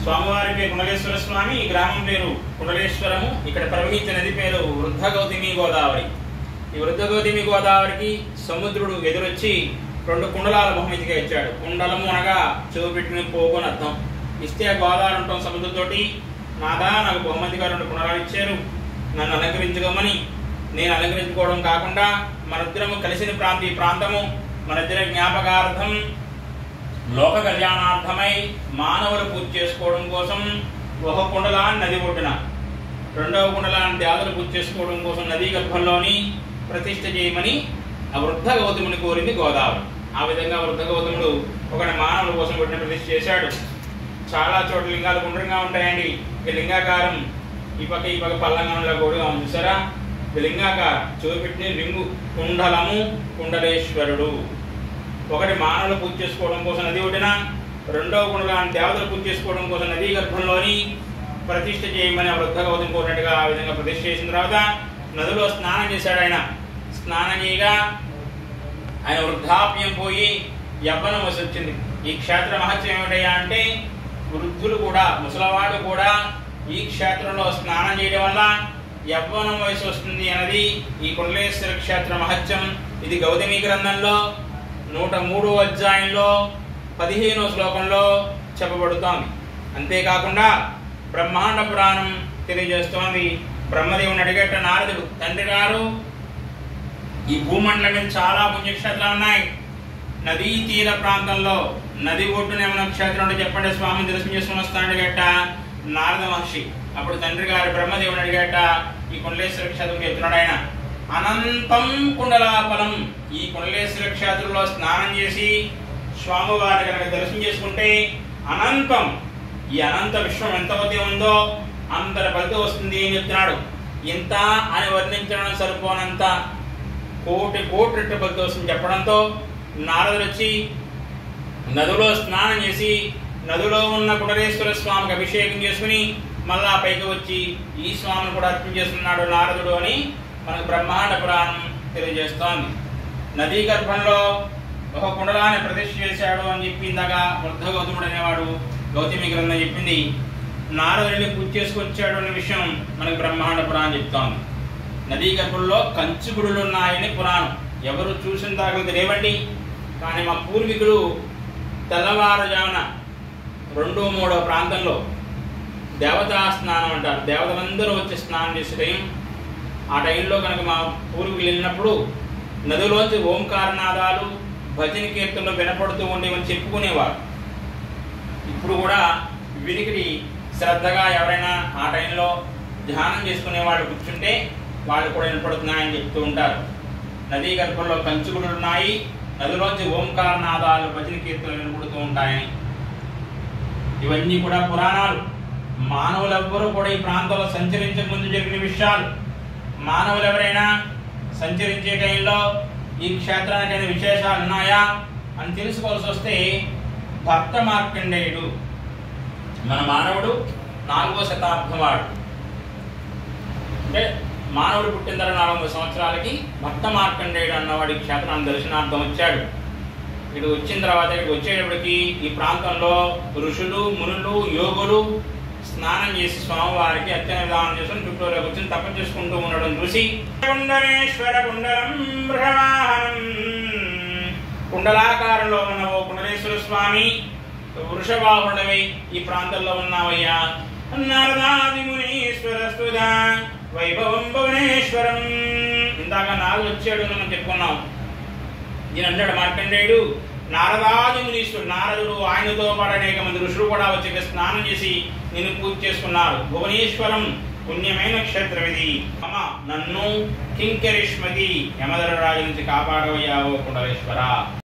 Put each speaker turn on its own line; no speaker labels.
స్వామివారి పేరు కుండలేశ్వర స్వామి, ఈ గ్రామం పేరు కుండలేశ్వరము. ఇక్కడ ప్రవహించే నది పేరు వృద్ధ గౌతమి గోదావరి. ఈ వృద్ధ గౌతమి గోదావరికి సముద్రుడు ఎదురొచ్చి 2 కుండలాల బహుమతిగా ఇచ్చాడు. కుండలము అనగా చూపెట్టిన పోగు అని అర్థం. ఇస్తే గోదావరి ఉంటాం సముద్రంతోటి, నాదా నాకు బహుమతిగా 2 కుండలాలు ఇచ్చారు, నన్ను అలంకరించుకోమని. నేను అలంకరించుకోవడం కాకుండా మనిద్దరము కలిసిన ప్రాంతము మనిద్దరి జ్ఞాపకార్థం లోక కళ్యాణార్థమై మానవులు పూజ చేసుకోవడం కోసం ఒక కుండలాన్ని నది ఒడ్డున, 2వ కుండలాన్ని దేవతలు పూజ చేసుకోవడం కోసం నదీ గర్భంలోని ప్రతిష్ఠ చేయమని ఆ వృద్ధ గౌతముని కోరింది గోదావరి. ఆ విధంగా వృద్ధ గౌతముడు ఒకటి మానవుల కోసం పెట్టిన ప్రతిష్ఠ చేశాడు. చాలా చోట్ల లింగాలు గుండ్రంగా ఉంటాయండి. ఈ లింగాకారం ఈ పక్క పల్లంగా కూడా చూసారా, లింగాకారం చూపెట్టిన లింగు కుండలము కుండలేశ్వరుడు. ఒకటి మానవులు పూజ చేసుకోవడం కోసం నది ఒడ్డున, 2వ కుండలాన్ని దేవతలు పూజ చేసుకోవడం కోసం నదీ గర్భంలోని ప్రతిష్ఠ చేయమని వృద్ధ గౌతమి కోరినట్టుగా ఆ విధంగా ప్రతిష్ఠ చేసిన తర్వాత నదిలో స్నానం చేశాడు. ఆయన స్నానం చేయగా ఆయన వృద్ధాప్యం పోయి యవ్వనం వసి వచ్చింది. ఈ క్షేత్ర మహత్యం ఏమిటయ్యా అంటే, వృద్ధులు కూడా ముసలవాడు కూడా ఈ క్షేత్రంలో స్నానం చేయడం వల్ల యవ్వనం వయసు వస్తుంది అన్నది ఈ కుండలేశ్వర క్షేత్ర మహత్యం. ఇది గౌతమి గ్రంథంలో 103వ అధ్యాయంలో 15వ శ్లోకంలో చెప్పబడుతోంది. అంతేకాకుండా బ్రహ్మాండ పురాణం తెలియజేస్తోంది. బ్రహ్మదేవుని అడిగేట నారదుడు, తండ్రి గారు ఈ భూమండలం మీద చాలా పుణ్యక్షేత్రాలు ఉన్నాయి, నదీ తీర ప్రాంతంలో నది ఒడ్డున ఏమైనా క్షేత్రం ఉంటే చెప్పండి, స్వామిని దర్శనం చేసుకుని వస్తాను అడిగేట నారద మహర్షి. అప్పుడు తండ్రి గారు బ్రహ్మదేవుని అడిగేట ఈ కుండలేశ్వర క్షేత్రం చెప్తున్నాడు ఆయన. అనంతం కుండలాపలం, ఈ కుండలేశ్వర క్షేత్రంలో స్నానం చేసి స్వామివారి కనుక దర్శనం చేసుకుంటే అనంతం, ఈ అనంత విశ్వం ఎంతవద్ద ఉందో అంతటి ఫలితం వస్తుంది అని చెప్తున్నాడు. ఇంత అని వర్ణించడం సరిపోనంత కోటి రెట్ల ఫలితం వస్తుంది చెప్పడంతో నారదుడు వచ్చి నదిలో స్నానం చేసి నదిలో ఉన్న కుండలేశ్వర స్వామికి అభిషేకం చేసుకుని మళ్ళా పైకి వచ్చి ఈ స్వామిని కూడా అర్పణ చేస్తున్నాడు నారదుడు అని మనకు బ్రహ్మాండ పురాణం తెలియజేస్తోంది. నదీ గర్భంలో ఒక కుండలాన్ని ప్రతిష్ఠ చేశాడు అని చెప్పి ఇందాక వృద్ధ గౌతముడు అనేవాడు గౌతమి గ్రంథం చెప్పింది. నారదుడిని పూజ చేసుకొచ్చాడు అనే విషయం మనకు బ్రహ్మాండ పురాణం చెప్తోంది. నదీ గర్భంలో కంచుగుడులు ఉన్నాయని పురాణం. ఎవరు చూసిన దాఖలు లేవండి, కానీ మా పూర్వీకులు తెల్లవారుజామున 2-3 ప్రాంతంలో దేవతా స్నానం అంటారు, దేవతలందరూ వచ్చి స్నానం చేసే టైం. ఆ టైంలో కనుక మా పూర్వీకులు వెళ్ళినప్పుడు నదిలోంచి ఓంకారనాదాలు భజన కీర్తనలు వినపడుతూ ఉండేవని చెప్పుకునేవారు. ఇప్పుడు కూడా వినికిడి శ్రద్ధగా ఎవరైనా ఆ టైంలో ధ్యానం చేసుకునే వాళ్ళు కూర్చుంటే వాళ్ళు కూడా వినపడుతున్నాయని చెప్తూ ఉంటారు. నదీ గర్భంలో కంచుగుడులు ఉన్నాయి, నదిలోంచి ఓంకారనాదాలు భజన కీర్తనలు వినపడుతూ ఉంటాయని. ఇవన్నీ కూడా పురాణాలు. మానవులెవ్వరూ కూడా ఈ ప్రాంతంలో సంచరించే ముందు జరిగిన విషయాలు. మానవులు ఎవరైనా సంచరించే టైంలో ఈ క్షేత్రానికి విశేషాలు ఉన్నాయా అని తెలుసుకోవాల్సి వస్తే భక్త మార్కండేయుడు, మన మానవుడు 4వ శతాబ్దం వాడు, అంటే మానవుడు పుట్టిన తర్వాత 400 సంవత్సరాలకి భక్త మార్కండేయుడు అన్నవాడి క్షేత్రాన్ని దర్శనార్థం వచ్చాడు. ఇటు వచ్చిన తర్వాత ఇటు వచ్చేటప్పటికి ఈ ప్రాంతంలో ఋషులు మునులు యోగులు స్నానం చేసి స్వామివారికి అత్యంత విధానం చేసుకుని చుట్టూలోకి వచ్చి తపస్సు చేసుకుంటూ ఉండడం చూసి కుండలేశ్వర కుండలం బృహవాహనం, కుండలాకారంలో ఉన్న ఓ కుండలేశ్వర స్వామి వృషవాహుడవై ఈ ప్రాంతంలో ఉన్నావయ్యా. నారదాది మునీశ్వర స్తుత వైభవం భువనేశ్వరం. ఇందాక నారదుడు వచ్చాడు మనం చెప్పుకున్నాం. ఈయన అన్నాడు మార్కండేయుడు, నారదాది మునీశ్వరుడు, నారదుడు ఆయనతో పాటు అనేక మంది ఋషులు కూడా వచ్చి స్నానం చేసి నిన్ను పూజ చేసుకున్నారు. భువనేశ్వరం పుణ్యమైన క్షేత్రం ఇది. అమ్మ నన్ను కింకరిష్మతి యమధర్మరాజు నుంచి కాపాడవయ్యావో కుండలేశ్వర.